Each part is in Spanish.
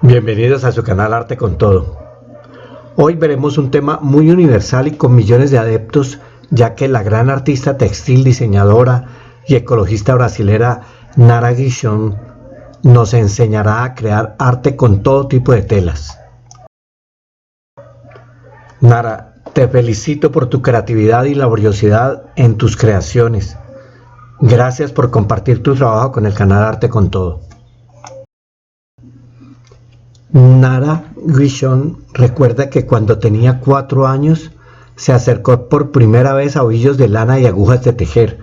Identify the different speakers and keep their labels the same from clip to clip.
Speaker 1: Bienvenidos a su canal Arte con Todo. Hoy veremos un tema muy universal y con millones de adeptos, ya que la gran artista textil, diseñadora y ecologista brasilera Nara Guichon nos enseñará a crear arte con todo tipo de telas. Nara, te felicito por tu creatividad y laboriosidad en tus creaciones. Gracias por compartir tu trabajo con el canal Arte con Todo. Nara Guichon recuerda que cuando tenía 4 años se acercó por primera vez a ovillos de lana y agujas de tejer.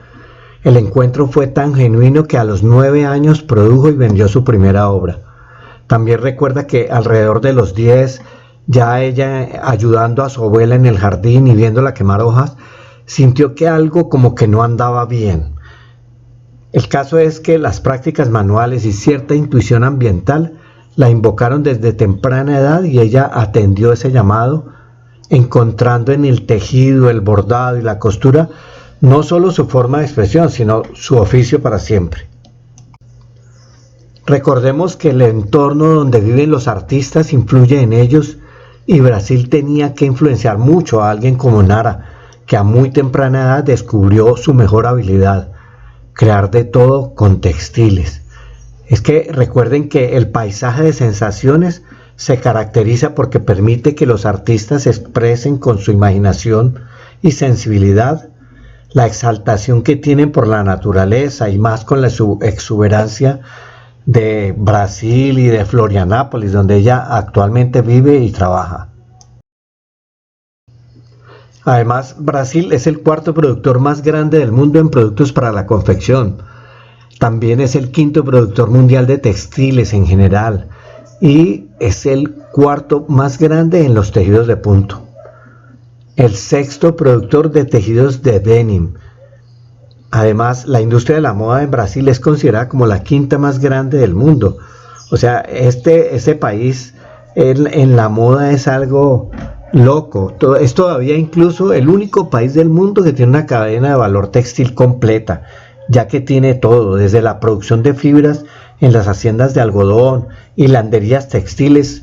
Speaker 1: El encuentro fue tan genuino que a los 9 años produjo y vendió su primera obra. También recuerda que alrededor de los 10, ya ella ayudando a su abuela en el jardín y viéndola quemar hojas, sintió que algo como que no andaba bien. El caso es que las prácticas manuales y cierta intuición ambiental la invocaron desde temprana edad y ella atendió ese llamado, encontrando en el tejido, el bordado y la costura no solo su forma de expresión, sino su oficio para siempre. Recordemos que el entorno donde viven los artistas influye en ellos y Brasil tenía que influenciar mucho a alguien como Nara, que a muy temprana edad descubrió su mejor habilidad, crear de todo con textiles. Es que recuerden que el paisaje de sensaciones se caracteriza porque permite que los artistas expresen con su imaginación y sensibilidad la exaltación que tienen por la naturaleza y más con la exuberancia de Brasil y de Florianópolis, donde ella actualmente vive y trabaja. Además, Brasil es el 4º productor más grande del mundo en productos para la confección. También es el 5º productor mundial de textiles en general y es el 4º más grande en los tejidos de punto. El 6º productor de tejidos de denim. Además, la industria de la moda en Brasil es considerada como la 5ª más grande del mundo. O sea, este país en la moda es algo loco. Es todavía incluso el único país del mundo que tiene una cadena de valor textil completa, ya que tiene todo, desde la producción de fibras en las haciendas de algodón, hilanderías textiles,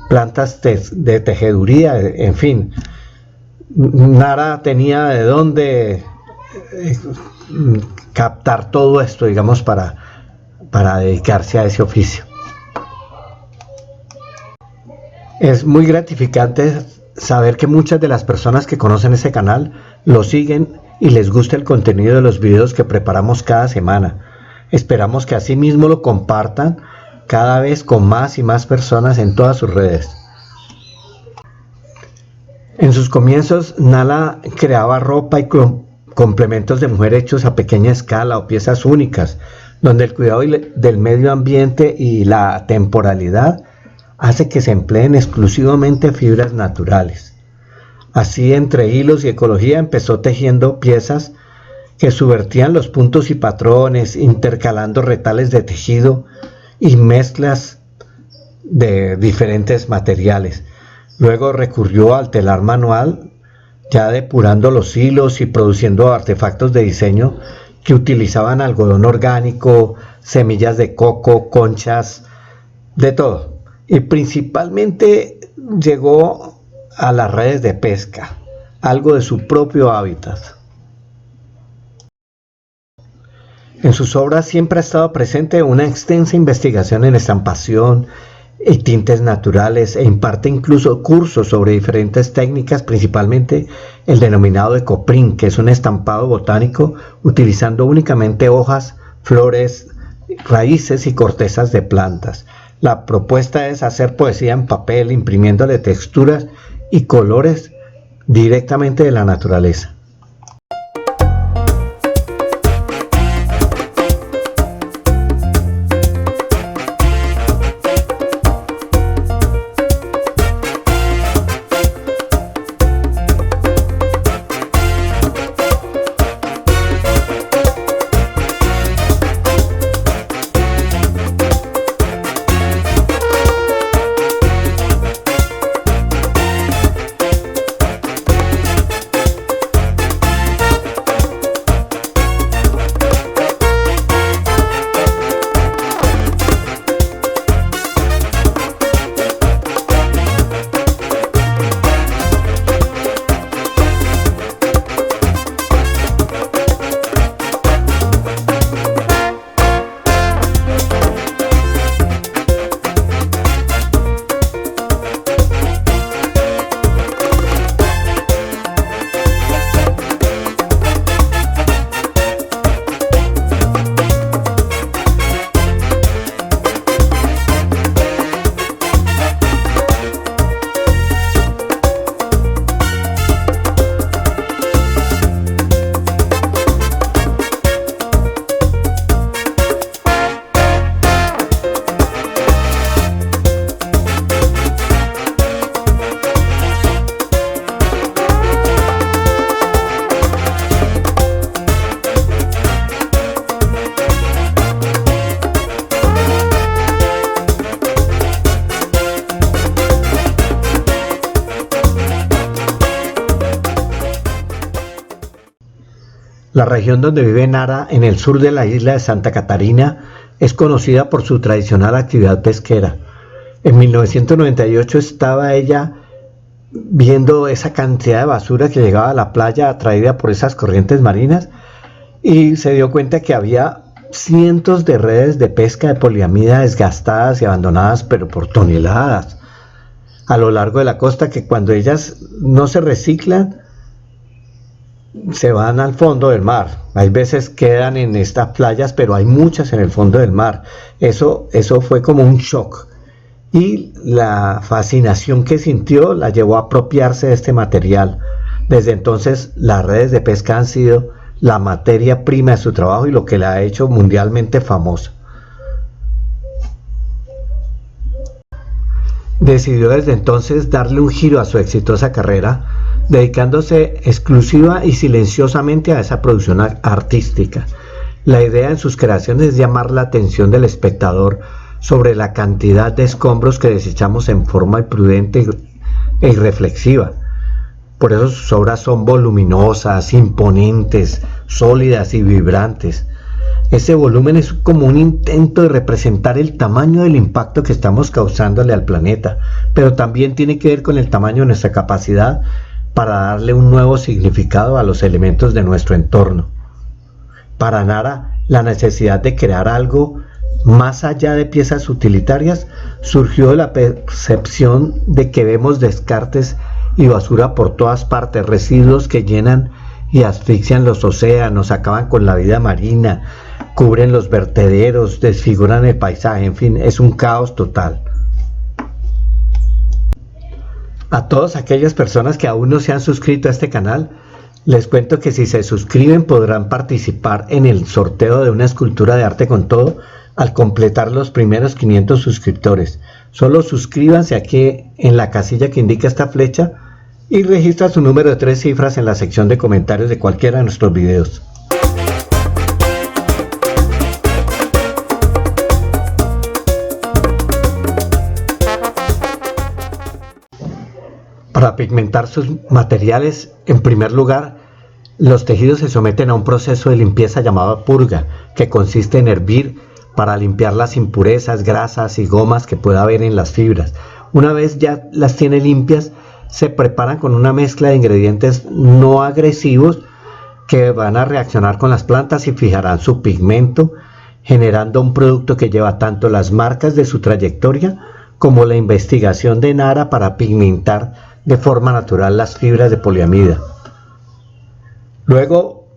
Speaker 1: plantas de tejeduría, en fin. Nara tenía de dónde captar todo esto, digamos, para dedicarse a ese oficio. Es muy gratificante saber que muchas de las personas que conocen ese canal lo siguen y les gusta el contenido de los videos que preparamos cada semana. Esperamos que así mismo lo compartan cada vez con más y más personas en todas sus redes. En sus comienzos, Nara creaba ropa y complementos de mujer hechos a pequeña escala o piezas únicas, donde el cuidado del medio ambiente y la temporalidad hace que se empleen exclusivamente fibras naturales. Así, entre hilos y ecología, empezó tejiendo piezas que subvertían los puntos y patrones, intercalando retales de tejido y mezclas de diferentes materiales. Luego recurrió al telar manual, ya depurando los hilos y produciendo artefactos de diseño que utilizaban algodón orgánico, semillas de coco, conchas, de todo. Y principalmente llegó a las redes de pesca, algo de su propio hábitat. En sus obras siempre ha estado presente una extensa investigación en estampación y tintes naturales e imparte incluso cursos sobre diferentes técnicas, principalmente el denominado ecoprint, que es un estampado botánico utilizando únicamente hojas, flores, raíces y cortezas de plantas. La propuesta es hacer poesía en papel, imprimiéndole texturas y colores directamente de la naturaleza. La región donde vive Nara, en el sur de la isla de Santa Catarina, es conocida por su tradicional actividad pesquera. En 1998 estaba ella viendo esa cantidad de basura que llegaba a la playa atraída por esas corrientes marinas y se dio cuenta que había cientos de redes de pesca de poliamida desgastadas y abandonadas, pero por toneladas a lo largo de la costa, que cuando ellas no se reciclan se van al fondo del mar. Hay veces quedan en estas playas, pero hay muchas en el fondo del mar. Eso fue como un shock, y la fascinación que sintió la llevó a apropiarse de este material. Desde entonces las redes de pesca han sido la materia prima de su trabajo y lo que la ha hecho mundialmente famosa. Decidió desde entonces darle un giro a su exitosa carrera, dedicándose exclusiva y silenciosamente a esa producción artística. La idea en sus creaciones es llamar la atención del espectador sobre la cantidad de escombros que desechamos en forma imprudente e irreflexiva. Por eso sus obras son voluminosas, imponentes, sólidas y vibrantes. Ese volumen es como un intento de representar el tamaño del impacto que estamos causándole al planeta, pero también tiene que ver con el tamaño de nuestra capacidad para darle un nuevo significado a los elementos de nuestro entorno. Para Nara, la necesidad de crear algo más allá de piezas utilitarias surgió de la percepción de que vemos descartes y basura por todas partes, residuos que llenan y asfixian los océanos, acaban con la vida marina, cubren los vertederos, desfiguran el paisaje, en fin, es un caos total. A todas aquellas personas que aún no se han suscrito a este canal, les cuento que si se suscriben podrán participar en el sorteo de una escultura de arte con todo al completar los primeros 500 suscriptores. Solo suscríbanse aquí en la casilla que indica esta flecha y registra su número de 3 cifras en la sección de comentarios de cualquiera de nuestros videos. Para pigmentar sus materiales, en primer lugar, los tejidos se someten a un proceso de limpieza llamado purga, que consiste en hervir para limpiar las impurezas, grasas y gomas que pueda haber en las fibras. Una vez ya las tiene limpias, se preparan con una mezcla de ingredientes no agresivos que van a reaccionar con las plantas y fijarán su pigmento, generando un producto que lleva tanto las marcas de su trayectoria como la investigación de Nara para pigmentar de forma natural las fibras de poliamida. Luego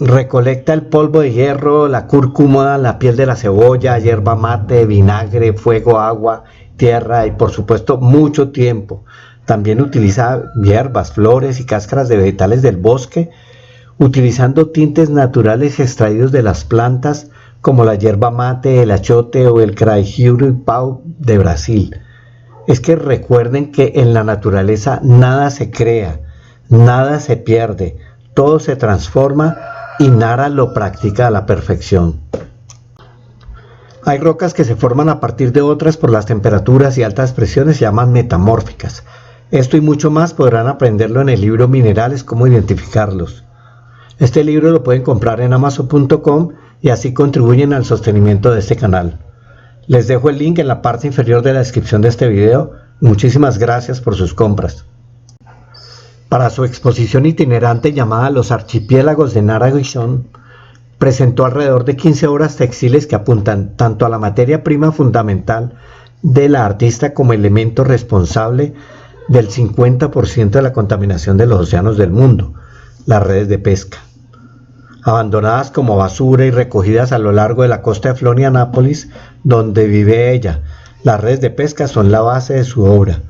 Speaker 1: recolecta el polvo de hierro, la cúrcuma, la piel de la cebolla, hierba mate, vinagre, fuego, agua, tierra y por supuesto mucho tiempo. También utiliza hierbas, flores y cáscaras de vegetales del bosque, utilizando tintes naturales extraídos de las plantas como la hierba mate, el achote o el craijuripau de Brasil. Es que recuerden que en la naturaleza nada se crea, nada se pierde, todo se transforma y Nara lo practica a la perfección. Hay rocas que se forman a partir de otras por las temperaturas y altas presiones, se llaman metamórficas. Esto y mucho más podrán aprenderlo en el libro Minerales, cómo identificarlos. Este libro lo pueden comprar en amazon.com y así contribuyen al sostenimiento de este canal. Les dejo el link en la parte inferior de la descripción de este video. Muchísimas gracias por sus compras. Para su exposición itinerante llamada Los Archipiélagos de Nara Guichón, presentó alrededor de 15 obras textiles que apuntan tanto a la materia prima fundamental de la artista como elemento responsable del 50% de la contaminación de los océanos del mundo, las redes de pesca. Abandonadas como basura y recogidas a lo largo de la costa de Florianópolis, donde vive ella, las redes de pesca son la base de su obra.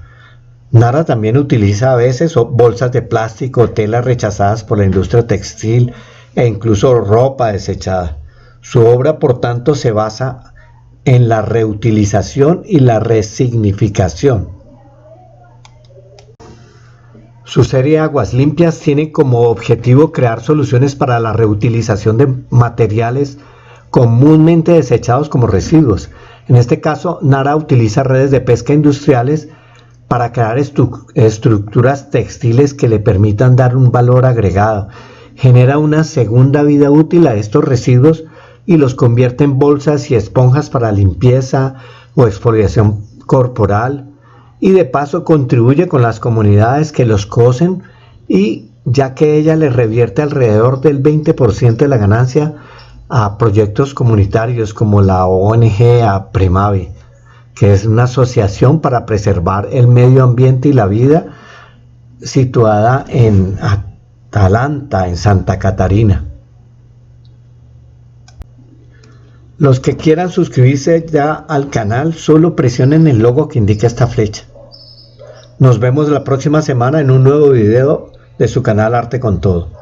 Speaker 1: Nara también utiliza a veces bolsas de plástico, telas rechazadas por la industria textil e incluso ropa desechada. Su obra, por tanto, se basa en la reutilización y la resignificación. Su serie Aguas Limpias tiene como objetivo crear soluciones para la reutilización de materiales comúnmente desechados como residuos. En este caso, Nara utiliza redes de pesca industriales para crear estructuras textiles que le permitan dar un valor agregado genera una segunda vida útil a estos residuos y los convierte en bolsas y esponjas para limpieza o exfoliación corporal, y de paso contribuye con las comunidades que los cosen, y ya que ella le revierte alrededor del 20% de la ganancia a proyectos comunitarios como la ONG Apremave, que es una asociación para preservar el medio ambiente y la vida, situada en Atalanta, en Santa Catarina. Los que quieran suscribirse ya al canal, solo presionen el logo que indica esta flecha. Nos vemos la próxima semana en un nuevo video de su canal Arte con Todo.